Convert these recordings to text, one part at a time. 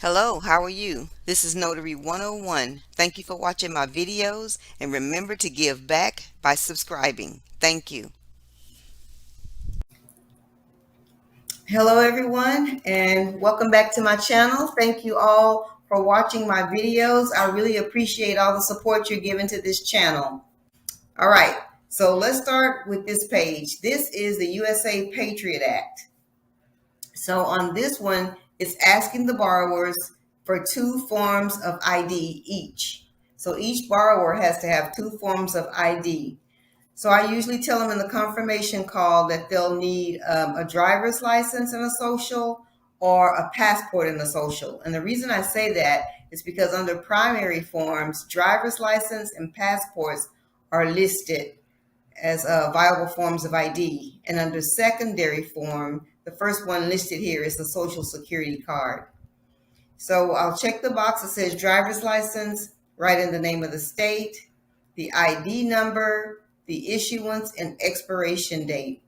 Hello, how are you? This is Notary 101. Thank you for watching my videos and remember to give back by subscribing. Thank you. Hello everyone and welcome back to my channel. Thank you all for watching my videos. I really appreciate all the support you're giving to this channel. All right, so let's start with this page. This is the USA Patriot Act. So on this one, it's asking the borrowers for two forms of ID each. So each borrower has to have two forms of ID. So I usually tell them in the confirmation call that they'll need a driver's license and a social, or a passport and a social. And the reason I say that is because under primary forms, driver's license and passports are listed as viable forms of ID. And under secondary form, the first one listed here is the Social Security card. So I'll check the box that says driver's license, write in the name of the state, the ID number, the issuance and expiration date.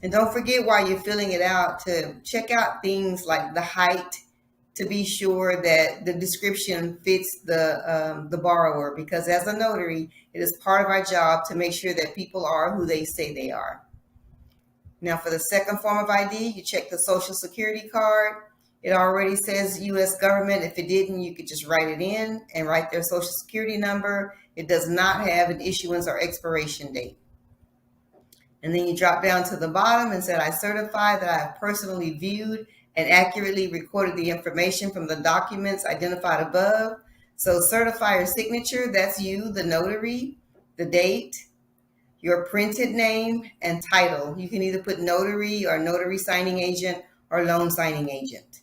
And don't forget while you're filling it out to check out things like the height, to be sure that the description fits the borrower, because as a notary, it is part of our job to make sure that people are who they say they are. Now for the second form of ID, you check the Social Security card. It already says U.S. government. If it didn't, you could just write it in and write their Social Security number. It does not have an issuance or expiration date. And then you drop down to the bottom and said, I certify that I have personally viewed and accurately recorded the information from the documents identified above. So certify your signature, that's you, the notary, the date, your printed name, and title. You can either put notary or notary signing agent or loan signing agent.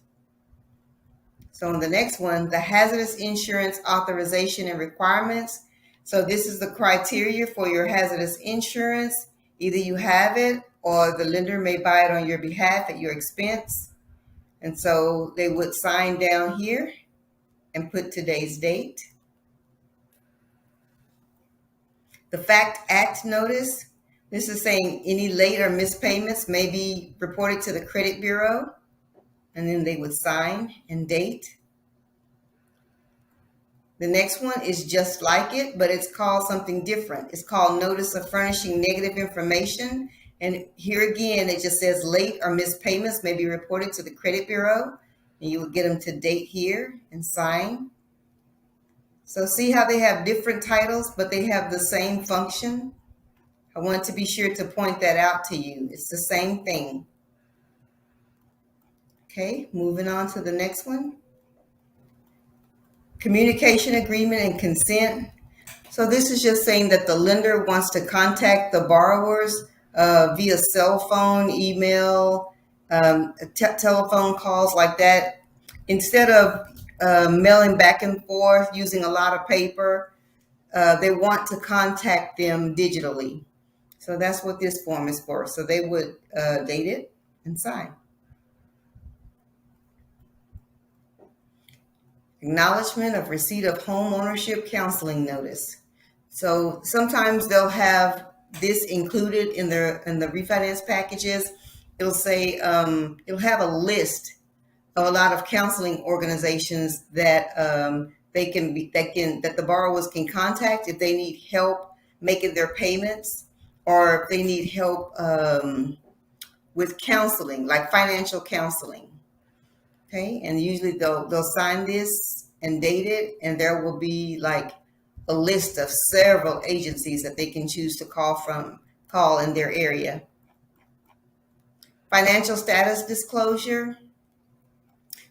So on the next one, the hazardous insurance authorization and requirements. So this is the criteria for your hazardous insurance. Either you have it or the lender may buy it on your behalf at your expense. And so they would sign down here and put today's date. The Fact Act notice, this is saying any late or missed payments may be reported to the credit bureau, and then they would sign and date. The next one is just like it, but it's called something different. It's called Notice of Furnishing Negative Information. And here again, it just says late or missed payments may be reported to the credit bureau. And you would get them to date here and sign. So see how they have different titles, but they have the same function? I want to be sure to point that out to you. It's the same thing. Okay, moving on to the next one. Communication agreement and consent. So this is just saying that the lender wants to contact the borrowers via cell phone, email, telephone calls like that. Instead of mailing back and forth using a lot of paper, they want to contact them digitally. So that's what this form is for. So they would date it and sign. Acknowledgement of receipt of home ownership counseling notice. So sometimes they'll have this included in the refinance packages. It'll say it'll have a list of a lot of counseling organizations that that the borrowers can contact if they need help making their payments, or if they need help with counseling, like financial counseling. Okay, and usually they'll sign this and date it, and there will be like a list of several agencies that they can choose to call in their area. Financial status disclosure.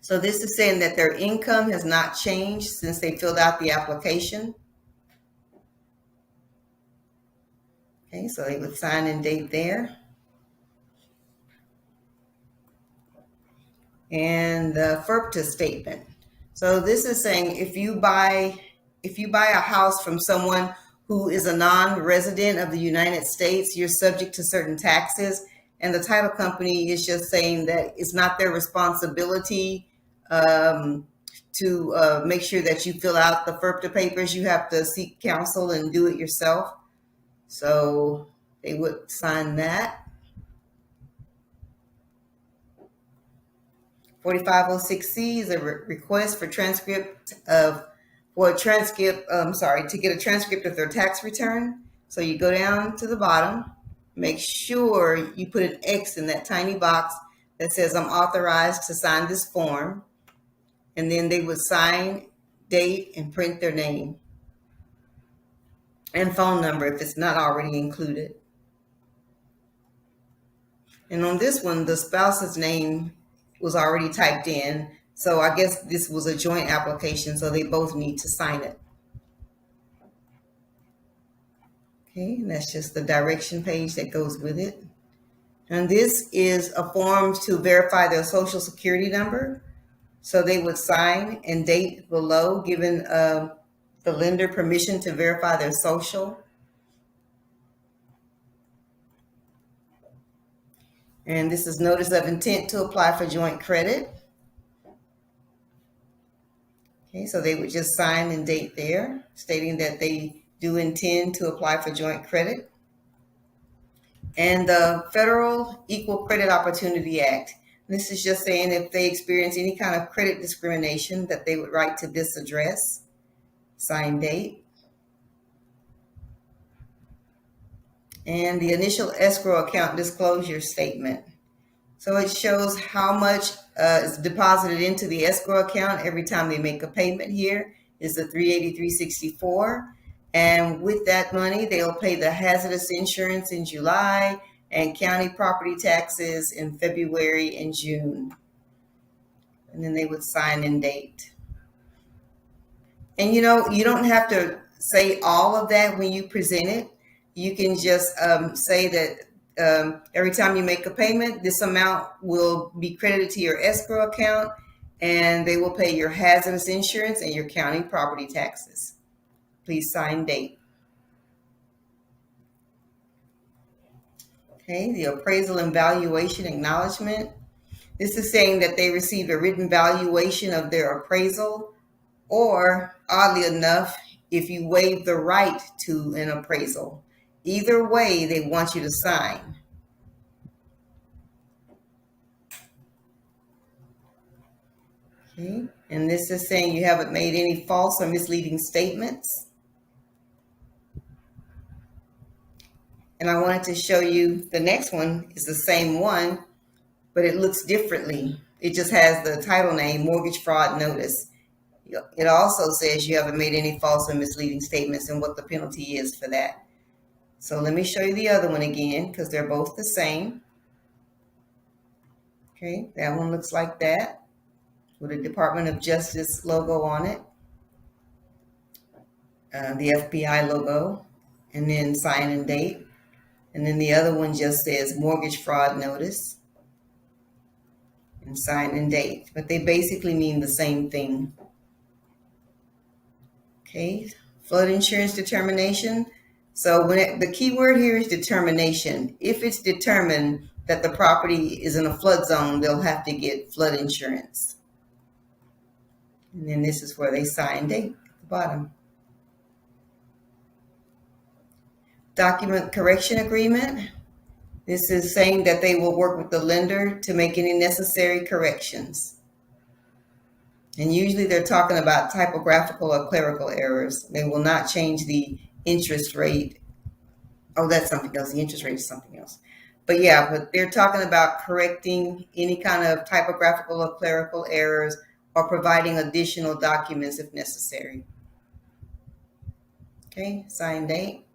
So this is saying that their income has not changed since they filled out the application. Okay, so they would sign and date there. And the FERPTA statement. So this is saying if you buy a house from someone who is a non-resident of the United States, you're subject to certain taxes. And the title company is just saying that it's not their responsibility to make sure that you fill out the FERPTA papers. You have to seek counsel and do it yourself. So they would sign that. 4506C is a request for to get a transcript of their tax return. So you go down to the bottom, make sure you put an X in that tiny box that says I'm authorized to sign this form. And then they would sign, date, and print their name and phone number if it's not already included. And on this one, the spouse's name was already typed in. So I guess this was a joint application, so they both need to sign it. Okay, and that's just the direction page that goes with it. And this is a form to verify their social security number. So they would sign and date below, giving the lender permission to verify their social. And this is notice of intent to apply for joint credit. Okay, so they would just sign and date there, stating that they do intend to apply for joint credit. And the Federal Equal Credit Opportunity Act. This is just saying if they experience any kind of credit discrimination that they would write to this address, sign date. And the initial escrow account disclosure statement. So it shows how much is deposited into the escrow account every time they make a payment. Here is the $383.64. And with that money, they'll pay the hazardous insurance in July and county property taxes in February and June. And then they would sign and date. And you don't have to say all of that when you present it. You can just say that every time you make a payment, this amount will be credited to your escrow account, and they will pay your hazardous insurance and your county property taxes. Please sign, date. Okay, the appraisal and valuation acknowledgement. This is saying that they received a written valuation of their appraisal, or oddly enough, if you waive the right to an appraisal. Either way, they want you to sign. Okay, and this is saying you haven't made any false or misleading statements. And I wanted to show you the next one is the same one, but it looks differently. It just has the title name, mortgage fraud notice. It also says you haven't made any false or misleading statements and what the penalty is for that. So let me show you the other one again, because they're both the same. Okay, that one looks like that, with a Department of Justice logo on it, the FBI logo, and then sign and date. And then the other one just says mortgage fraud notice and sign and date, but they basically mean the same thing. Okay, flood insurance determination. So the key word here is determination. If it's determined that the property is in a flood zone, they'll have to get flood insurance. And then this is where they sign date at the bottom. Document correction agreement. This is saying that they will work with the lender to make any necessary corrections. And usually they're talking about typographical or clerical errors. They will not change the interest rate. Oh, that's something else. The interest rate is something else. But yeah, but they're talking about correcting any kind of typographical or clerical errors or providing additional documents if necessary. Okay, sign date.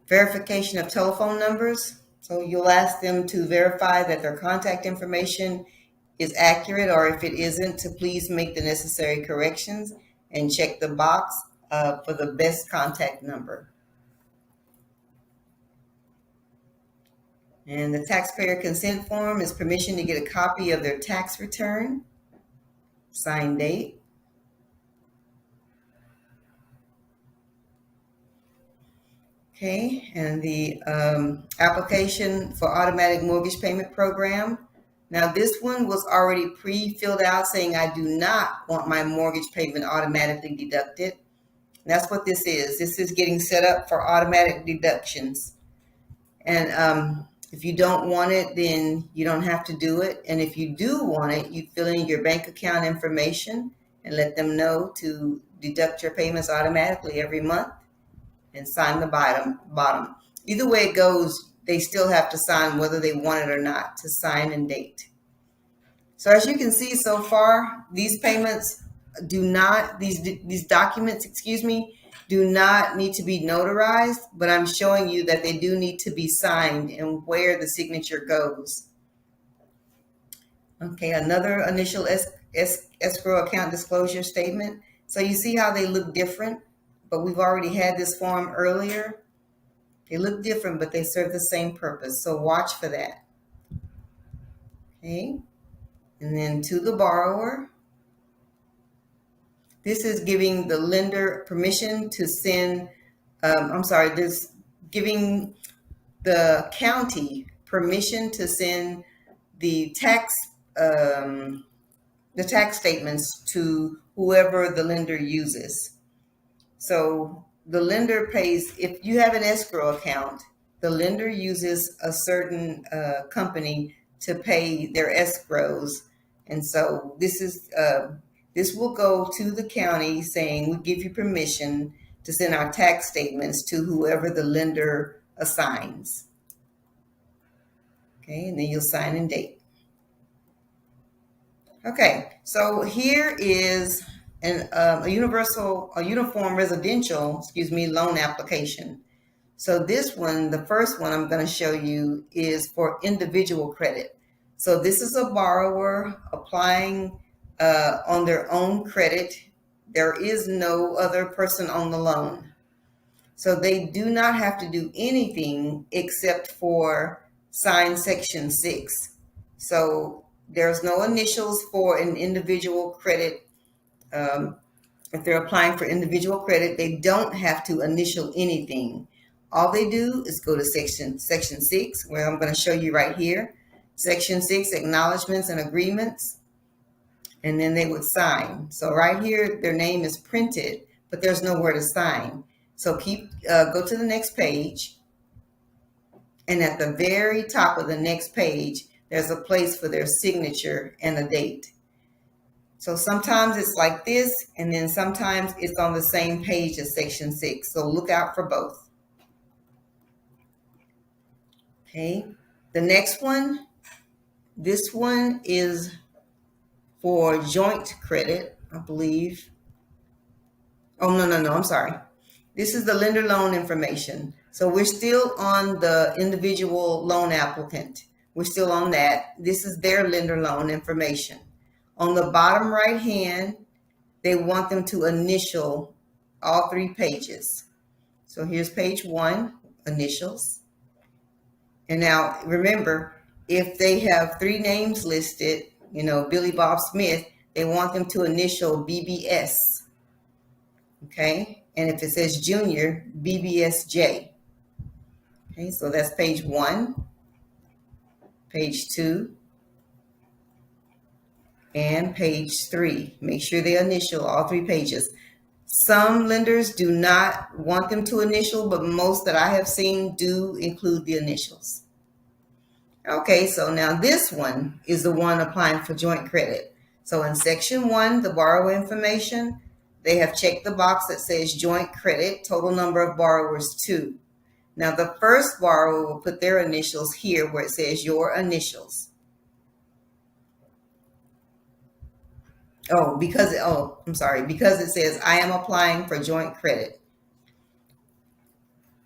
Verification of telephone numbers. So you'll ask them to verify that their contact information is accurate, or if it isn't, to please make the necessary corrections and check the box for the best contact number. And the taxpayer consent form is permission to get a copy of their tax return. Sign date. Okay, and the application for automatic mortgage payment program. Now this one was already pre-filled out saying I do not want my mortgage payment automatically deducted. That's what this is. This is getting set up for automatic deductions. And If you don't want it, then you don't have to do it. And if you do want it, you fill in your bank account information and let them know to deduct your payments automatically every month and sign the bottom. Either way it goes, they still have to sign whether they want it or not, to sign and date. So as you can see so far, these payments do not, these documents, excuse me, do not need to be notarized, but I'm showing you that they do need to be signed and where the signature goes. Okay, another initial escrow account disclosure statement. So you see how they look different, but we've already had this form earlier. They look different, but they serve the same purpose. So watch for that. Okay, and then to the borrower. This is giving the lender permission to send, this giving the county permission to send the tax statements to whoever the lender uses. So the lender pays, if you have an escrow account, the lender uses a certain company to pay their escrows. And so this will go to the county saying, we give you permission to send our tax statements to whoever the lender assigns. Okay, and then you'll sign and date. Okay, so here is a uniform residential, loan application. So this one, the first one I'm going to show you, is for individual credit. So this is a borrower applying on their own credit. There is no other person on the loan. So they do not have to do anything except for sign Section 6. So there's no initials for an individual credit. If they're applying for individual credit, they don't have to initial anything. All they do is go to Section 6, where I'm going to show you right here. Section 6, acknowledgments and agreements. And then they would sign. So right here, their name is printed, but there's nowhere to sign. So go to the next page. And at the very top of the next page, there's a place for their signature and a date. So sometimes it's like this, and then sometimes it's on the same page as Section 6. So look out for both. Okay, the next one, this one is for joint credit, I believe. Oh, no, I'm sorry. This is the lender loan information. So we're still on the individual loan applicant. We're still on that. This is their lender loan information. On the bottom right hand, they want them to initial all 3 pages. So here's page 1, initials. And now remember, if they have 3 names listed, Billy Bob Smith, they want them to initial BBS. Okay, and if it says junior, BBSJ. Okay, so that's page 1, page 2, and page 3. Make sure they initial all 3 pages. Some lenders do not want them to initial, but most that I have seen do include the initials. Okay, so now this one is the one applying for joint credit. So in Section 1, the borrower information, they have checked the box that says joint credit, total number of borrowers 2. Now the first borrower will put their initials here where it says your initials. Because it says I am applying for joint credit.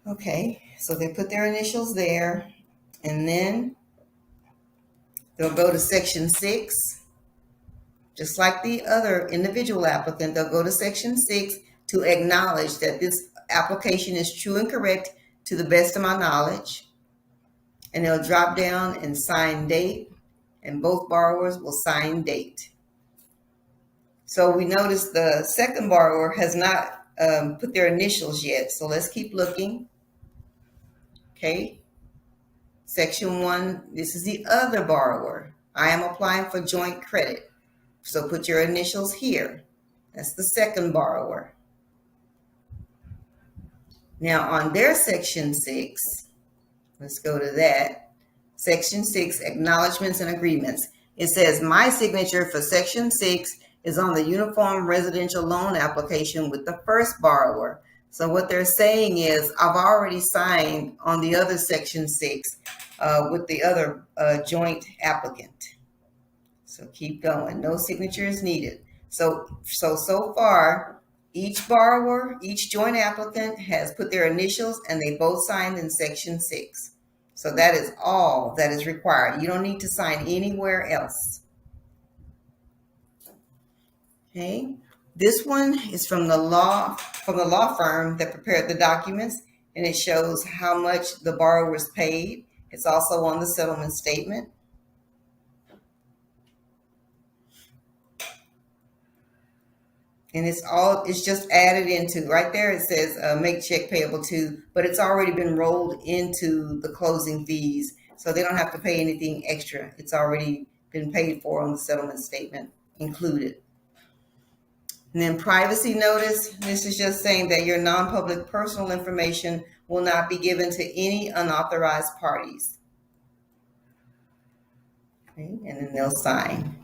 Okay, so they put their initials there, and then they'll go to Section 6. Just like the other individual applicant, they'll go to Section 6 to acknowledge that this application is true and correct to the best of my knowledge. And they'll drop down and sign date, and both borrowers will sign date. So we notice the second borrower has not put their initials yet. So let's keep looking. Okay. Section 1, this is the other borrower. I am applying for joint credit. So put your initials here. That's the second borrower. Now on their Section 6, let's go to that. Section 6, acknowledgments and agreements. It says my signature for Section 6 is on the Uniform Residential Loan application with the first borrower. So what they're saying is I've already signed on the other Section 6 with the other joint applicant. So keep going. No signature is needed. So far, each borrower, each joint applicant has put their initials and they both signed in Section 6. So that is all that is required. You don't need to sign anywhere else. Okay. This one is from the law firm that prepared the documents, and it shows how much the borrowers paid. It's also on the settlement statement. And it's just added into right there. It says make check payable to, but it's already been rolled into the closing fees. So they don't have to pay anything extra. It's already been paid for on the settlement statement included. And then privacy notice. This is just saying that your non-public personal information will not be given to any unauthorized parties. Okay, and then they'll sign.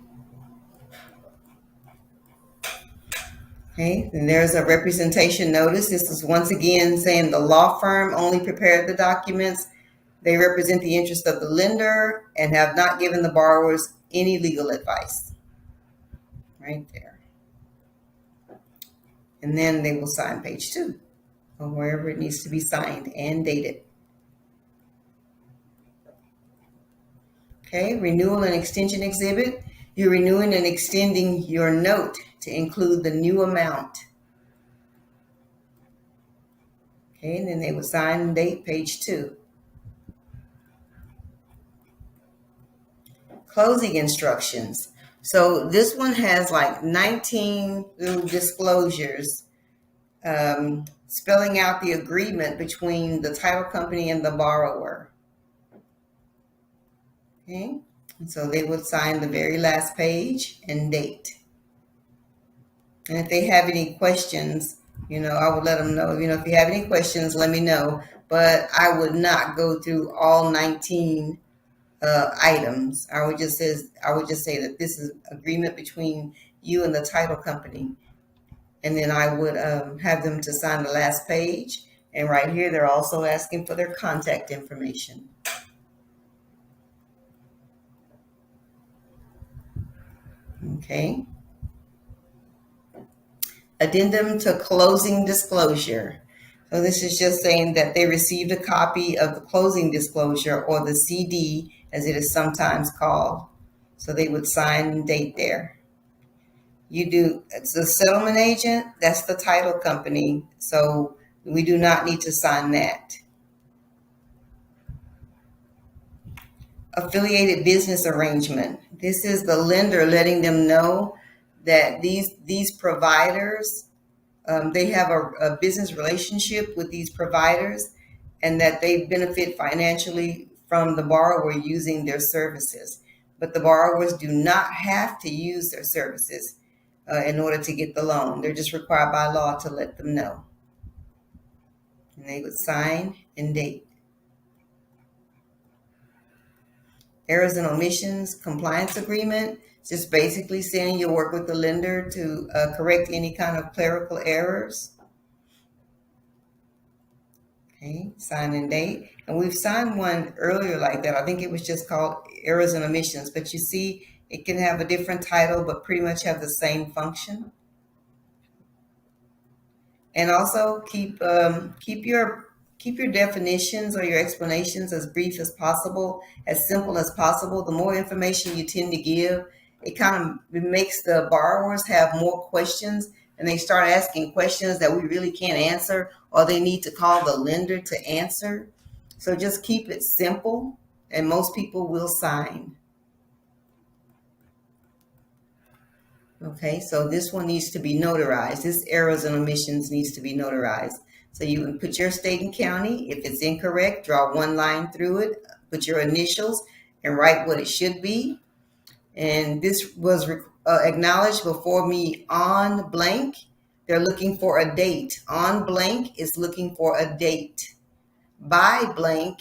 Okay, and there's a representation notice. This is once again saying the law firm only prepared the documents. They represent the interest of the lender and have not given the borrowers any legal advice. Right there. And then they will sign page 2 or wherever it needs to be signed and dated. Okay, renewal and extension exhibit. You're renewing and extending your note to include the new amount. Okay, and then they will sign and date page 2. Closing instructions. So this one has like 19 little disclosures spelling out the agreement between the title company and the borrower. Okay, and so they would sign the very last page and date. And if they have any questions, I would let them know, if you have any questions, let me know. But I would not go through all 19 items. I would just say that this is agreement between you and the title company. And then I would have them to sign the last page. And right here, they're also asking for their contact information. Okay. Addendum to closing disclosure. So this is just saying that they received a copy of the closing disclosure, or the CD as it is sometimes called. So they would sign and date there. It's the settlement agent, that's the title company. So we do not need to sign that. Affiliated business arrangement. This is the lender letting them know that these providers, they have a business relationship with these providers, and that they benefit financially from the borrower using their services. But the borrowers do not have to use their services in order to get the loan. They're just required by law to let them know. And they would sign and date. Errors and omissions compliance agreement. Just basically saying you'll work with the lender to correct any kind of clerical errors. Okay, sign and date. And we've signed one earlier like that. I think it was just called errors and omissions, but you see it can have a different title, but pretty much have the same function. And also keep your definitions or your explanations as brief as possible, as simple as possible. The more information you tend to give, it makes the borrowers have more questions, and they start asking questions that we really can't answer, or they need to call the lender to answer. So just keep it simple, and most people will sign. Okay, so this one needs to be notarized. This errors and omissions needs to be notarized. So you can put your state and county. If it's incorrect, draw one line through it, put your initials, and write what it should be. And this was acknowledged before me on blank. They're looking for a date. On blank is looking for a date. By blank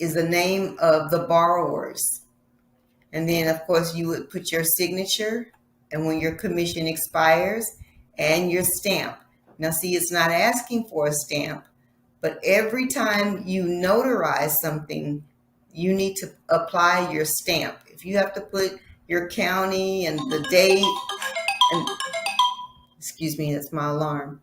is the name of the borrowers. And then, of course, you would put your signature and when your commission expires and your stamp. Now, see, it's not asking for a stamp, but every time you notarize something, you need to apply your stamp. If you have to put your county and the date, and excuse me, that's my alarm,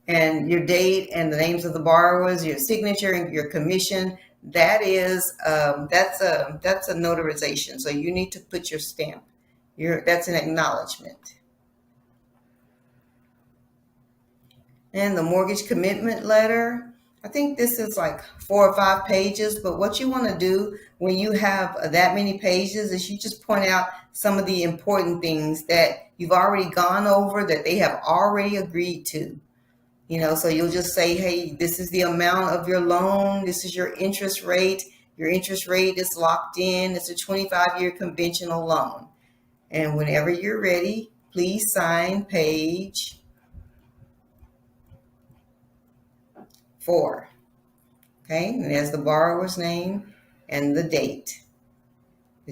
and your date and the names of the borrowers, your signature and your commission, that's a notarization. So you need to put your stamp. That's an acknowledgement. And the mortgage commitment letter, I think this is like 4 or 5 pages, but what you want to do when you have that many pages is you just point out some of the important things that you've already gone over, that they have already agreed to. So you'll just say, hey, this is the amount of your loan. This is your interest rate. Your interest rate is locked in. It's a 25-year conventional loan. And whenever you're ready, please sign page 4. Okay, and there's the borrower's name and the date.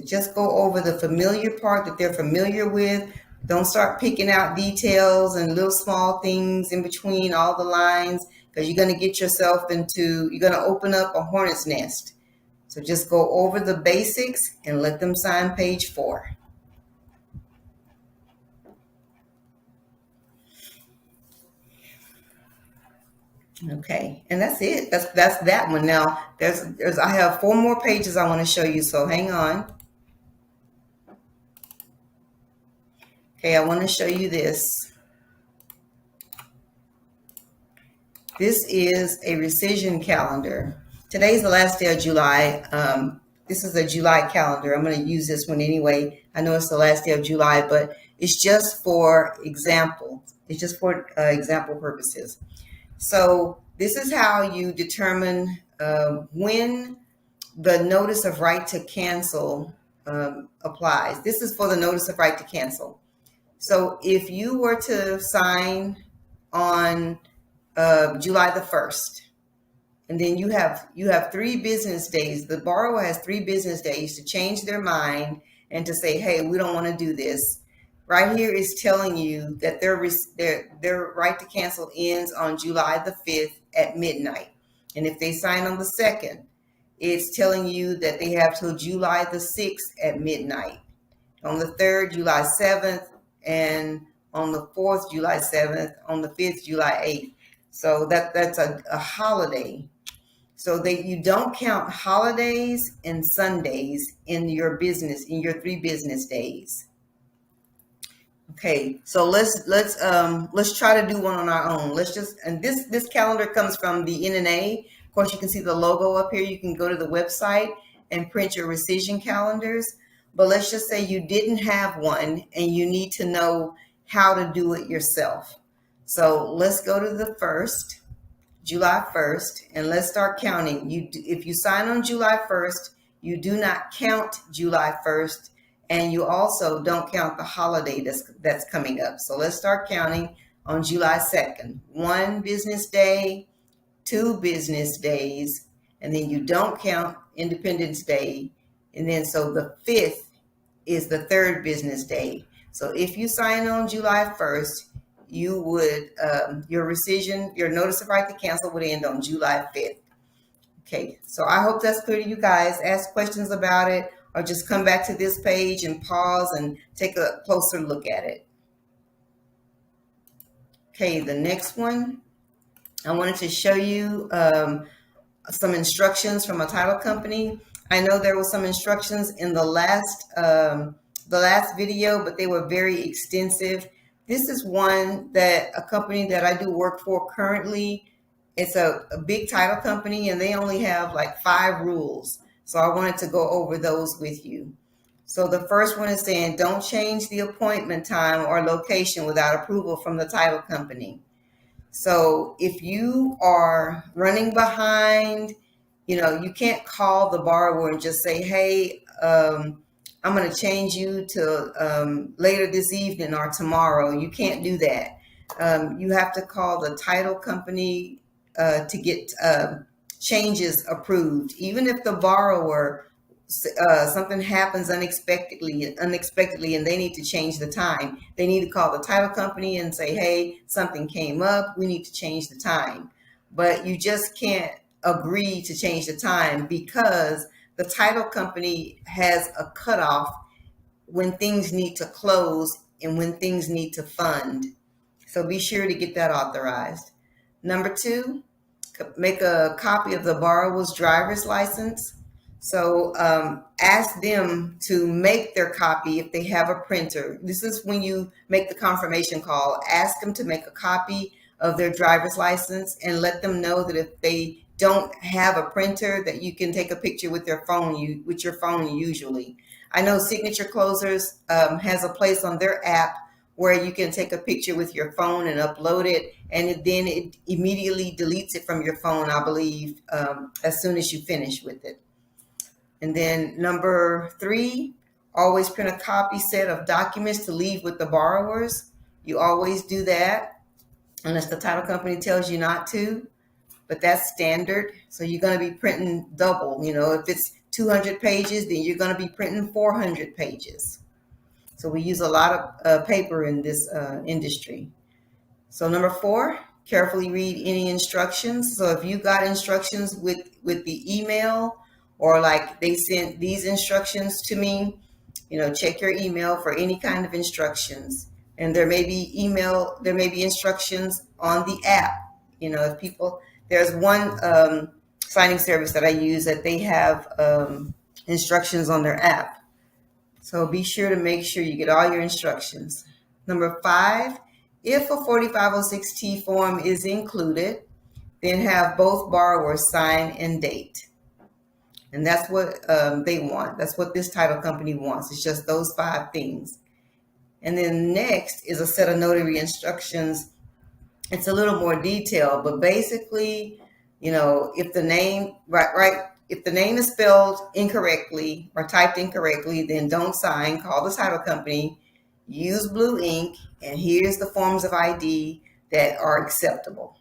Just go over the familiar part that they're familiar with. Don't start picking out details and little small things in between all the lines, because you're going to get yourself you're going to open up a hornet's nest. So just go over the basics and let them sign page 4. Okay, and that's it. That's that one. Now I have 4 more pages I want to show you, so hang on. Okay, I want to show you this. This is a rescission calendar. Today's the last day of July. This is a July calendar. I'm going to use this one anyway. I know it's the last day of July, but it's just for example. It's just for example purposes. So this is how you determine when the notice of right to cancel applies. This is for the notice of right to cancel. So if you were to sign on July the 1st, and then you have 3 business days. The borrower has 3 business days to change their mind and to say, hey, we don't want to do this. Right here is telling you that their right to cancel ends on July the 5th at midnight. And if they sign on the 2nd, it's telling you that they have till July the 6th at midnight. On the 3rd, July 7th, and on the 4th, July 7th, on the 5th, July 8th. So that's a holiday. So that you don't count holidays and Sundays in your 3 business days. Okay, so let's try to do one on our own. And this calendar comes from the NNA. Of course, you can see the logo up here. You can go to the website and print your rescission calendars. But let's just say you didn't have one and you need to know how to do it yourself. So let's go to the 1st, July 1st, and let's start counting. If you sign on July 1st, you do not count July 1st, and you also don't count the holiday that's coming up. So let's start counting on July 2nd. 1 business day, 2 business days, and then you don't count Independence Day. And then so the 5th is the 3rd business day. So if you sign on July 1st, you would, your rescission, your notice of right to cancel would end on July 5th. Okay, so I hope that's clear to you guys. Ask questions about it, or just come back to this page and pause and take a closer look at it. Okay, the next one, I wanted to show you some instructions from a title company. I know there was some instructions in the last video, but they were very extensive. This is one that a company that I do work for currently. It's a big title company, and they only have like 5 rules. So I wanted to go over those with you. So the first one is saying, don't change the appointment time or location without approval from the title company. So if you are running behind, you can't call the borrower and just say, hey, I'm going to change you to later this evening or tomorrow. You can't do that. You have to call the title company to get changes approved. Even if the borrower, something happens unexpectedly, and they need to change the time, they need to call the title company and say, hey, something came up, we need to change the time. But you just can't agree to change the time, because the title company has a cutoff when things need to close and when things need to fund. So be sure to get that authorized. Number two, make a copy of the borrower's driver's license. So ask them to make their copy if they have a printer. This is when you make the confirmation call. Ask them to make a copy of their driver's license, and let them know that if they don't have a printer, that you can take a picture with their phone. With your phone usually. I know Signature Closers has a place on their app where you can take a picture with your phone and upload it, and then it immediately deletes it from your phone, I believe, as soon as you finish with it. And then number three, always print a copy set of documents to leave with the borrowers. You always do that, unless the title company tells you not to, but that's standard. So you're going to be printing double. If it's 200 pages, then you're going to be printing 400 pages. So we use a lot of paper in this industry. So number four, carefully read any instructions. So if you got instructions with the email, or like they sent these instructions to me, check your email for any kind of instructions. And there may be instructions on the app. There's one signing service that I use that they have instructions on their app. So be sure to make sure you get all your instructions. Number five, if a 4506T form is included, then have both borrowers sign and date. And that's what they want. That's what this title company wants. It's just those 5 things. And then next is a set of notary instructions. It's a little more detailed, but basically, if the name, if the name is spelled incorrectly or typed incorrectly, then don't sign. Call the title company, use blue ink, and here's the forms of ID that are acceptable.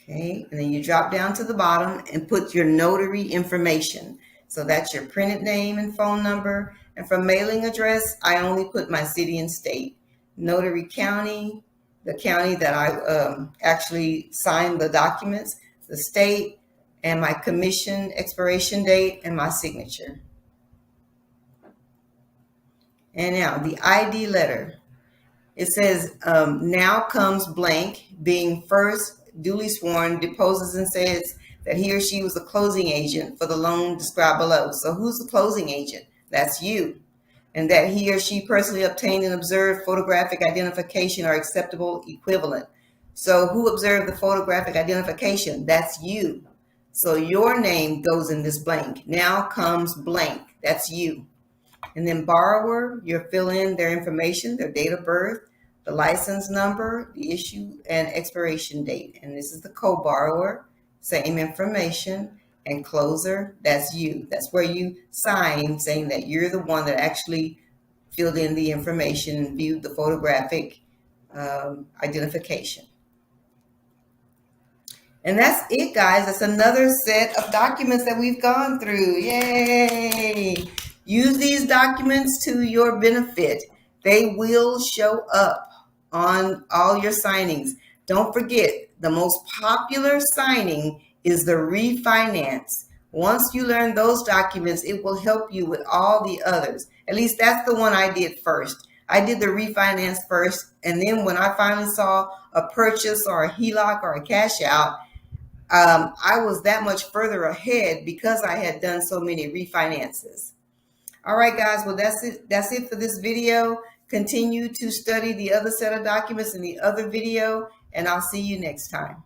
Okay, and then you drop down to the bottom and put your notary information. So that's your printed name and phone number. And for mailing address, I only put my city and state. Notary county, the county that I actually signed the documents, the state, and my commission expiration date, and my signature. And now the ID letter. It says, now comes blank, being first duly sworn, deposes and says that he or she was the closing agent for the loan described below. So who's the closing agent? That's you. And that he or she personally obtained and observed photographic identification or acceptable equivalent. So who observed the photographic identification? That's you. So your name goes in this blank. Now comes blank. That's you. And then borrower, you fill in their information, their date of birth, the license number, the issue and expiration date. And this is the co-borrower, same information. And closer, that's you. That's where you sign saying that you're the one that actually filled in the information and viewed the photographic identification. And that's it, guys. That's another set of documents that we've gone through. Yay! Use these documents to your benefit. They will show up on all your signings. Don't forget, the most popular signing is the refinance. Once you learn those documents, it will help you with all the others. At least that's the one I did first. I did the refinance first, and then when I finally saw a purchase or a HELOC or a cash out, I was that much further ahead because I had done so many refinances. All right, guys. Well, that's it. That's it for this video. Continue to study the other set of documents in the other video, and I'll see you next time.